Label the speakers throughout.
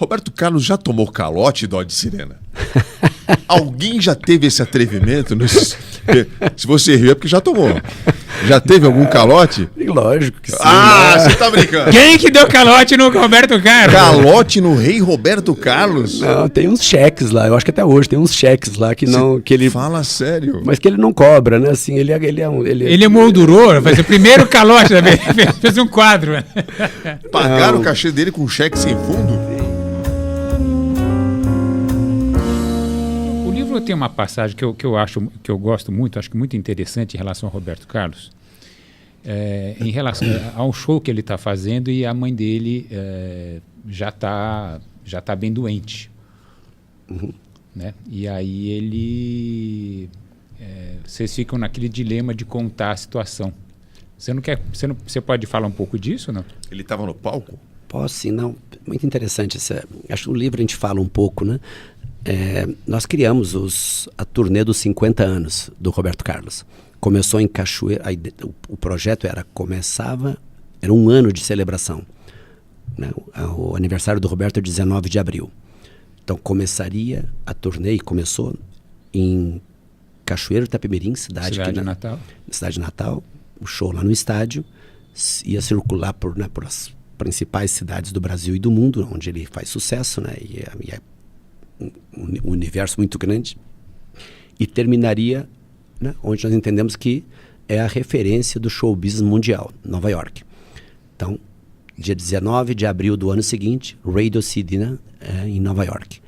Speaker 1: Roberto Carlos já tomou calote, Dó de Sirena? Alguém já teve esse atrevimento? Se você riu é porque já tomou. Já teve algum calote?
Speaker 2: Lógico que sim.
Speaker 1: Ah, você tá brincando.
Speaker 3: Quem que deu calote no Roberto Carlos?
Speaker 1: Calote no rei Roberto Carlos?
Speaker 2: Não, tem uns cheques lá. Eu acho que até hoje tem uns cheques lá que não... que ele
Speaker 1: fala sério.
Speaker 2: Mas que ele não cobra, né? Assim, ele
Speaker 3: moldurou, fez o primeiro calote da vez. Fez um quadro.
Speaker 1: Pagaram o cachê dele com cheque sem fundo?
Speaker 3: O livro tem uma passagem que eu gosto muito, acho que muito interessante em relação ao Roberto Carlos, em relação ao show que ele está fazendo, e a mãe dele já tá bem doente.
Speaker 2: Uhum.
Speaker 3: Né? E aí vocês ficam naquele dilema de contar a situação. Você pode falar um pouco disso, não?
Speaker 1: Ele estava no palco?
Speaker 2: Posso, sim, não. Muito interessante. Acho que no livro a gente fala um pouco, né? Nós criamos a turnê dos 50 anos do Roberto Carlos. Começou em Cachoeira, o projeto era um ano de celebração. Né? O aniversário do Roberto é 19 de abril. Então começaria a turnê, e começou em Cachoeiro, Itapemirim, cidade de Natal. Cidade de Natal, o show lá no estádio, ia circular por as principais cidades do Brasil e do mundo, onde ele faz sucesso, né? E é um universo muito grande, e terminaria, né, onde nós entendemos que é a referência do show business mundial, Nova York. Então, dia 19 de abril do ano seguinte, Radio City, né, em Nova York.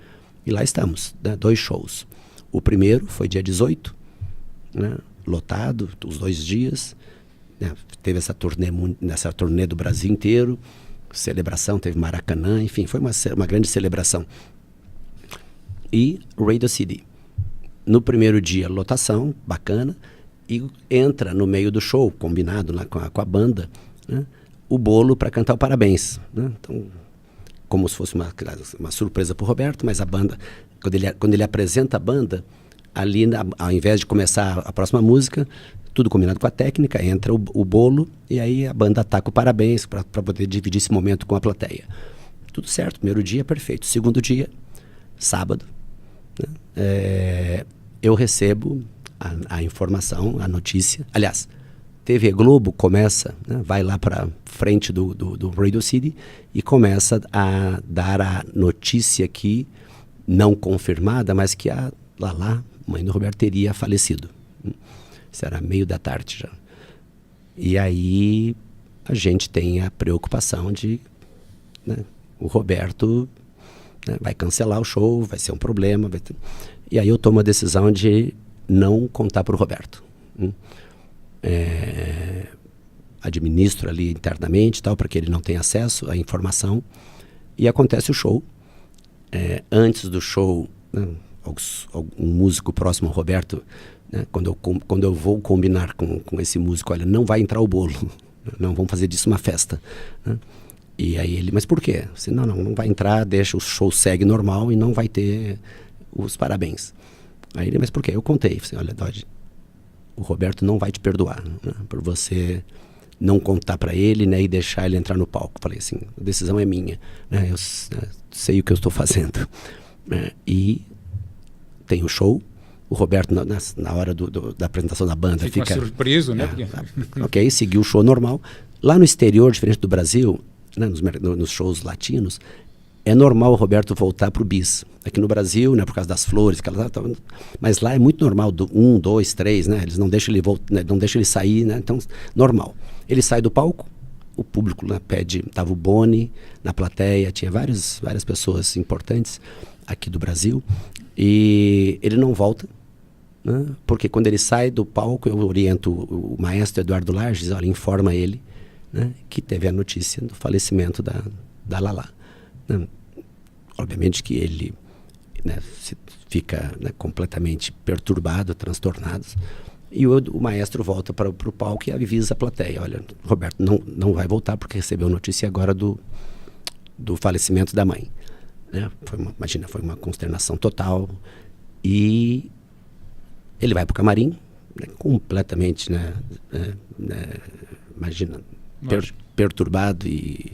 Speaker 2: E lá estamos, né, 2 shows. O primeiro foi dia 18, né, lotado, os 2 dias. Né, teve essa turnê do Brasil inteiro, celebração, teve Maracanã, enfim, foi uma grande celebração. E Radio City. No primeiro dia, lotação, bacana, e entra no meio do show, combinado lá com a banda, né, o bolo para cantar o parabéns. Né? Então, como se fosse uma surpresa para o Roberto, mas a banda, quando ele apresenta a banda, ali, ao invés de começar a próxima música, tudo combinado com a técnica, entra o bolo, e aí a banda ataca o parabéns para poder dividir esse momento com a plateia. Tudo certo, primeiro dia, perfeito. Segundo dia, sábado, né, eu recebo a informação, a notícia. Aliás, TV Globo começa, né, vai lá para frente do Radio City e começa a dar a notícia que, não confirmada, mas que a Lala, mãe do Roberto, teria falecido. Isso era meio da tarde já. E aí a gente tem a preocupação de, né, o Roberto, né, vai cancelar o show, vai ser um problema. E aí eu tomo a decisão de não contar para o Roberto. Administro ali internamente, tal, para que ele não tenha acesso à informação. E acontece o show. Antes do show, né, um músico próximo ao Roberto, né, quando eu vou combinar com esse músico, olha, não vai entrar o bolo, não vamos fazer disso uma festa. Né? E aí ele, mas por quê? Disse, não vai entrar, deixa, o show segue normal e não vai ter os parabéns. Aí ele, mas por quê? Eu contei, falei, olha, Dodge, o Roberto não vai te perdoar, né, por você não contar para ele, né, e deixar ele entrar no palco. Falei assim, a decisão é minha, né, eu sei o que eu estou fazendo. E tem o show, o Roberto na hora da apresentação da banda fica
Speaker 3: surpreso, né?
Speaker 2: Ok, seguiu o show normal. Lá no exterior, diferente do Brasil, né, nos shows latinos, é normal o Roberto voltar pro bis. Aqui no Brasil, né, por causa das flores, mas lá é muito normal, 1, 2, 3, né, eles não deixam ele né, não deixam ele sair, né, então, normal. Ele sai do palco, o público, né, tava o Boni na plateia, tinha várias pessoas importantes aqui do Brasil, e ele não volta, né, porque quando ele sai do palco, eu oriento o maestro Eduardo Lages, olha, informa ele, né, que teve a notícia do falecimento da Lala. Né? Obviamente que ele, né, fica, né, completamente perturbado, transtornado, e o maestro volta para o palco e avisa a plateia, olha, Roberto não vai voltar porque recebeu notícia agora do falecimento da mãe. Né? Imagina, foi uma consternação total, e ele vai para o camarim, né, completamente, né, imagina, perturbado, e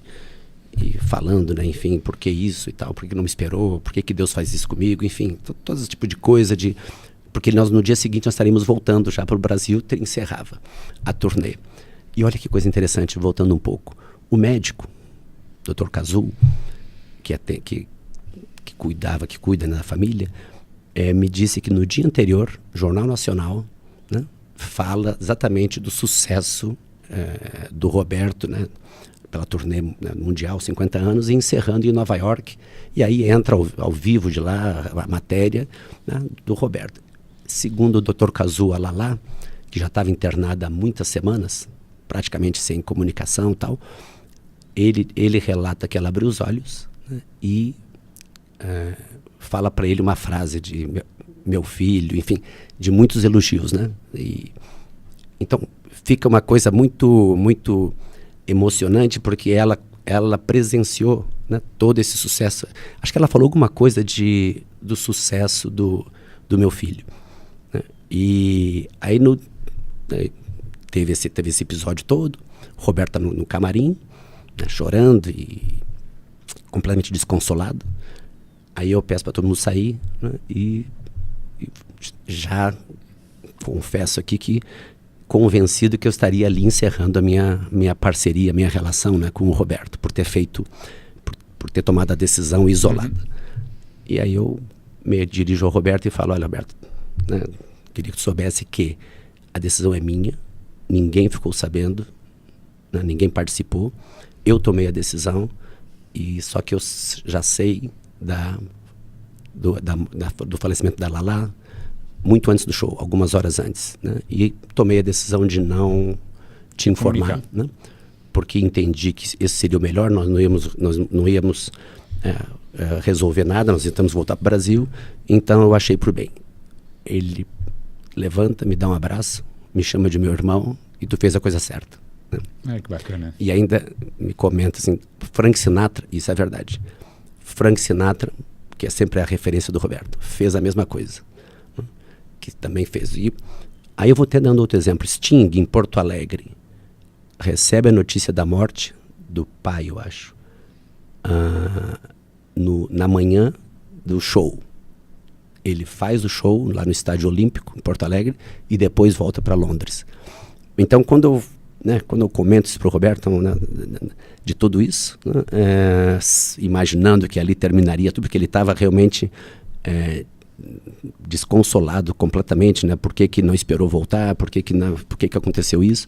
Speaker 2: e falando, né, enfim, por que isso e tal, por que não me esperou, por que Deus faz isso comigo, enfim, todo esse tipo de coisa, porque nós no dia seguinte nós estaríamos voltando já para o Brasil, encerrava a turnê. E olha que coisa interessante, voltando um pouco, o médico, Dr. Cazul, que cuida, né, da família, me disse que no dia anterior, o Jornal Nacional, né, fala exatamente do sucesso do Roberto, né, pela turnê, né, mundial, 50 anos, e encerrando em Nova York. E aí entra ao vivo de lá a matéria, né, do Roberto. Segundo o Dr. Cazul Alalá, que já estava internada há muitas semanas, praticamente sem comunicação e tal, ele relata que ela abriu os olhos, né, e fala para ele uma frase de meu filho, enfim, de muitos elogios, né? Então fica uma coisa muito, muito emocionante, porque ela presenciou, né, todo esse sucesso. Acho que ela falou alguma coisa do sucesso do meu filho, né? E aí teve esse episódio todo, Roberto no camarim, né, chorando e completamente desconsolado. Aí eu peço para todo mundo sair, né, e já confesso aqui que convencido que eu estaria ali encerrando a minha parceria, a minha relação, né, com o Roberto, por ter tomado a decisão isolada. E aí eu me dirijo ao Roberto e falo: olha, Roberto, né, queria que tu soubesse que a decisão é minha, ninguém ficou sabendo, né, ninguém participou, eu tomei a decisão, e só que eu já sei do falecimento da Lala muito antes do show, algumas horas antes, né? E tomei a decisão de não te informar, né? Porque entendi que esse seria o melhor, nós não íamos resolver nada, nós tentamos voltar para o Brasil, então eu achei por bem. Ele levanta, me dá um abraço, me chama de meu irmão, e tu fez a coisa certa, né?
Speaker 3: Que bacana.
Speaker 2: E ainda me comenta assim, Frank Sinatra, isso é verdade, Frank Sinatra, que é sempre a referência do Roberto, fez a mesma coisa, né? Que também fez. E aí eu vou até dando outro exemplo. Sting, em Porto Alegre, recebe a notícia da morte do pai, eu acho, na manhã do show. Ele faz o show lá no Estádio Olímpico, em Porto Alegre, e depois volta para Londres. Então, quando eu comento isso para o Roberto, né, de tudo isso, né, imaginando que ali terminaria tudo, porque ele estava realmente desconsolado completamente, né, por que não esperou voltar, por que aconteceu isso.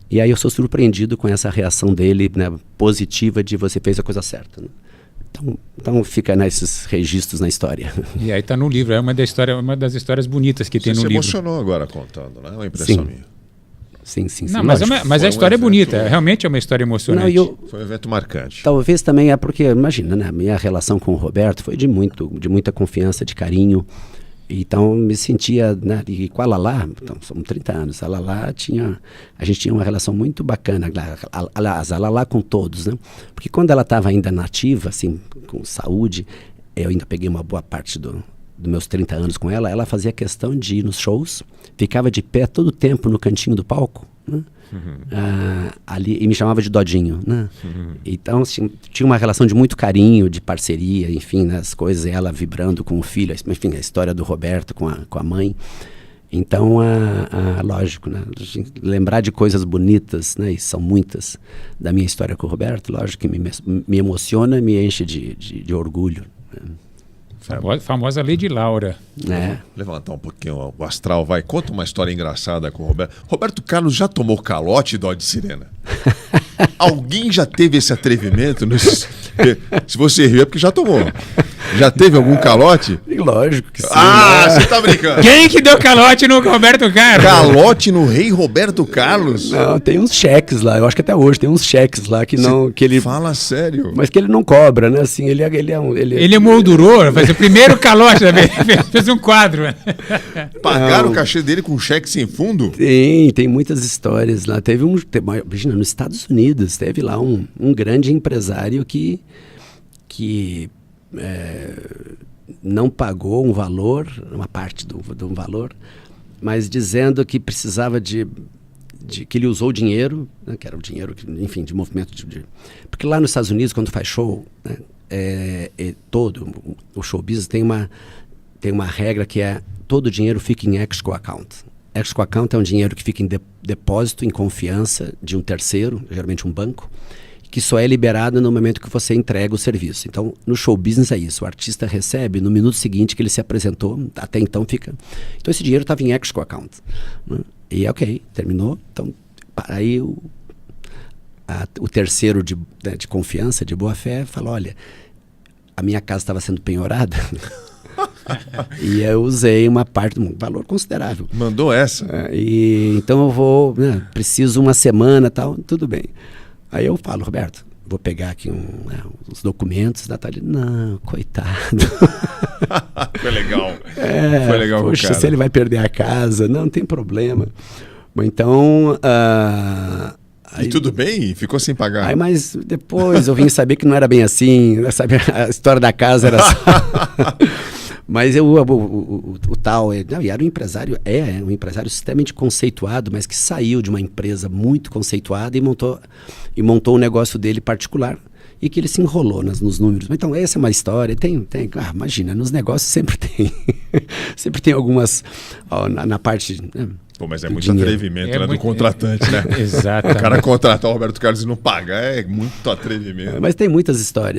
Speaker 2: E aí eu sou surpreendido com essa reação dele, né, positiva, de você fez a coisa certa, né? Então fica nesses registros na história.
Speaker 3: E aí está no livro, é uma das histórias bonitas que tem no livro.
Speaker 1: Você se emocionou agora contando, né? É uma impressão minha.
Speaker 2: Sim.
Speaker 3: Não, mas a história é bonita, realmente é uma história emocionante.
Speaker 1: Foi um evento marcante.
Speaker 2: Talvez também porque, imagina, né, a minha relação com o Roberto foi de muita confiança, de carinho. Então me sentia, né, e com a Lala, então, são 30 anos, a gente tinha uma relação muito bacana, a Lala com todos, né? Porque quando ela estava ainda nativa, assim, com saúde, eu ainda peguei uma boa parte dos meus 30 anos com ela fazia questão de ir nos shows, ficava de pé todo o tempo no cantinho do palco, né? Ali, e me chamava de Dodinho, né? Então assim, tinha uma relação de muito carinho, de parceria, enfim, né, as coisas, ela vibrando com o filho, enfim, a história do Roberto com a mãe. Então, lógico, né, lembrar de coisas bonitas, né, e são muitas, da minha história com o Roberto, lógico que me emociona, me enche de orgulho, né?
Speaker 3: Famosa Lady Laura.
Speaker 1: Levantar um pouquinho o astral, vai. Conta uma história engraçada com o Roberto. Roberto Carlos já tomou calote, Dó de Sirena? Alguém já teve esse atrevimento? Se você riu é porque já tomou. Já teve algum calote?
Speaker 2: Lógico que sim.
Speaker 1: Você tá brincando.
Speaker 3: Quem que deu calote no Roberto Carlos?
Speaker 1: Calote no rei Roberto Carlos?
Speaker 2: Não, tem uns cheques lá, eu acho que até hoje tem uns cheques lá que não... que ele
Speaker 1: fala sério?
Speaker 2: Mas que ele não cobra, né? Assim, ele
Speaker 3: emoldurou, faz o primeiro calote, fez um quadro.
Speaker 1: Pagaram o cachê dele com cheque sem fundo?
Speaker 2: Tem muitas histórias lá. Imagina, nos Estados Unidos, teve lá um grande empresário que não pagou um valor, uma parte de um valor, mas dizendo que precisava de que ele usou o dinheiro, né, que era o dinheiro, enfim, de movimento porque lá nos Estados Unidos, quando faz show, né, todo o show business tem uma regra que é todo o dinheiro fica em escrow account. Escrow account é um dinheiro que fica em depósito, em confiança de um terceiro, geralmente um banco, que só é liberado no momento que você entrega o serviço. Então, no show business é isso. O artista recebe no minuto seguinte que ele se apresentou, até então fica... Então, esse dinheiro estava em escrow account. Né? E ok, terminou. Então, aí o terceiro de confiança, de boa fé, falou, olha, a minha casa estava sendo penhorada e eu usei uma parte, um valor considerável.
Speaker 1: Mandou essa?
Speaker 2: Então eu vou, né, preciso uma semana, tal, tudo bem. Aí eu falo, Roberto, vou pegar aqui os documentos da Thalia. Não, coitado.
Speaker 1: Foi legal. Foi legal.
Speaker 2: Poxa,
Speaker 1: cara.
Speaker 2: Se ele vai perder a casa, não tem problema. Mas então...
Speaker 1: E tudo bem? Ficou sem pagar?
Speaker 2: Aí, mas depois eu vim saber que não era bem assim, sabe? A história da casa era só... Mas o tal, e era um empresário, um empresário extremamente conceituado, mas que saiu de uma empresa muito conceituada e montou um negócio dele particular e que ele se enrolou nos números. Então, essa é uma história, imagina, nos negócios sempre tem, sempre tem algumas, na parte...
Speaker 1: Pô, mas é muito atrevimento, né, do contratante, né?
Speaker 3: Exato.
Speaker 1: O cara contratar o Roberto Carlos e não pagar é muito atrevimento.
Speaker 2: Mas tem muitas histórias.